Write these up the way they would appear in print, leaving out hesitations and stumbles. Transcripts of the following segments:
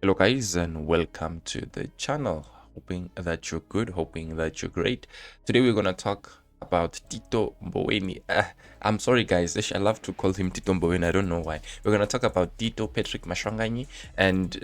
Hello guys and welcome to the channel. Hoping that you're good, hoping that you're great. Today we're gonna talk about Tito Mboweni. I'm sorry guys, I love to call him Tito Mboweni, I don't know why. We're gonna talk about Tito Patrick Maswangayi and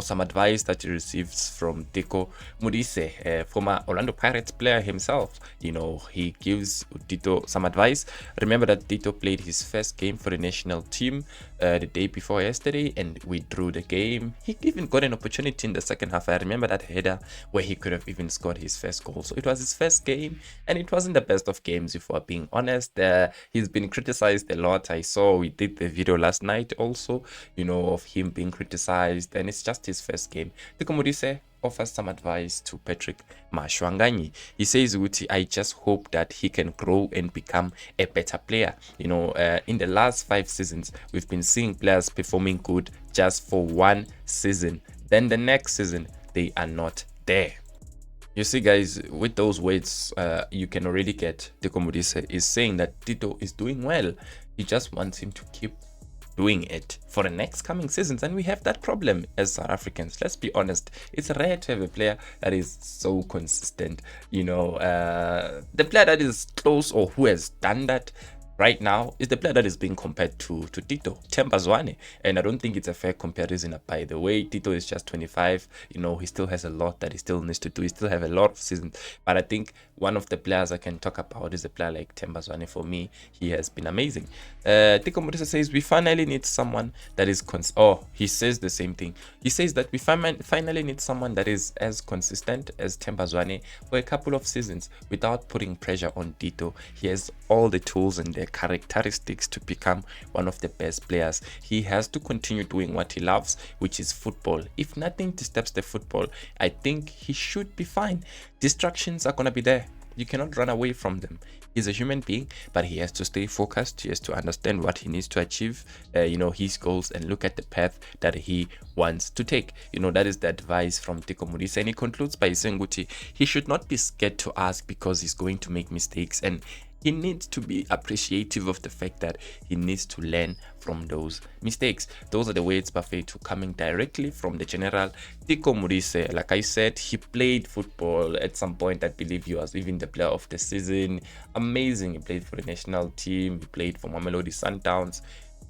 some advice that he receives from Teko Modise, former Orlando Pirates player himself. He gives Tito some advice. Remember that Tito played his first game for the national team the day before yesterday and we drew the game. He even got an opportunity in the second half. I remember that header where he could have even scored his first goal. So it was his first game and it wasn't the best of games, if we're being honest. He's been criticized a lot. I saw we did the video last night also, of him being criticized, and it's just his first game. Teko Modise offers some advice to Patrick Maswangayi. He says, Uti, I just hope that he can grow and become a better player. In the last 5 seasons, we've been seeing players performing good just for one season. Then the next season, they are not there. You see, guys, with those words, you can already get Teko Modise is saying that Tito is doing well. He just wants him to keep doing it for the next coming seasons, and we have that problem as South Africans. Let's be honest, it's rare to have a player that is so consistent. The player that is close or who has done that right now is the player that is being compared to Tito, Themba Zwane. And I don't think it's a fair comparison. By the way, Tito is just 25. He still has a lot that he still needs to do. He still have a lot of seasons. But I think one of the players I can talk about is a player like Themba Zwane. For me, he has been amazing. Teko Modise says we finally need someone that is he says the same thing. He says that we finally need someone that is as consistent as Themba Zwane for a couple of seasons without putting pressure on Tito. He has all the tools and the characteristics to become one of the best players. He has to continue doing what he loves, which is football. If nothing disturbs the football, I think he should be fine. Distractions are gonna be there. You cannot run away from them. He's a human being, but he has to stay focused. He has to understand what he needs to achieve, his goals, and look at the path that he wants to take. That is the advice from Teko Modise. And he concludes by saying, Guti, he should not be scared to ask because he's going to make mistakes, and he needs to be appreciative of the fact that he needs to learn from those mistakes. Those are the words Buffet coming directly from the general Teko Modise. Like I said, he played football at some point. I believe he was even the player of the season. Amazing. He played for the national team. He played for Mamelodi Sundowns.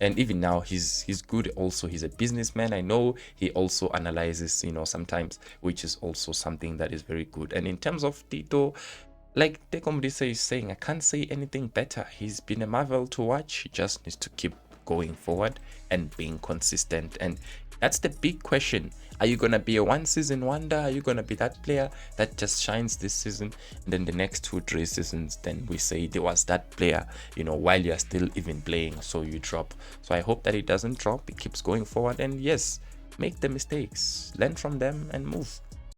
And even now, he's good. Also, he's a businessman. I know he also analyzes, sometimes, which is also something that is very good. And in terms of Tito, like Teko Modise is saying, I can't say anything better. He's been a marvel to watch. He just needs to keep going forward and being consistent. And that's the big question. Are you going to be a one-season wonder? Are you going to be that player that just shines this season? And then the next 2-3 seasons, then we say there was that player, while you're still even playing, so you drop. So I hope that he doesn't drop. He keeps going forward. And yes, make the mistakes, learn from them and move.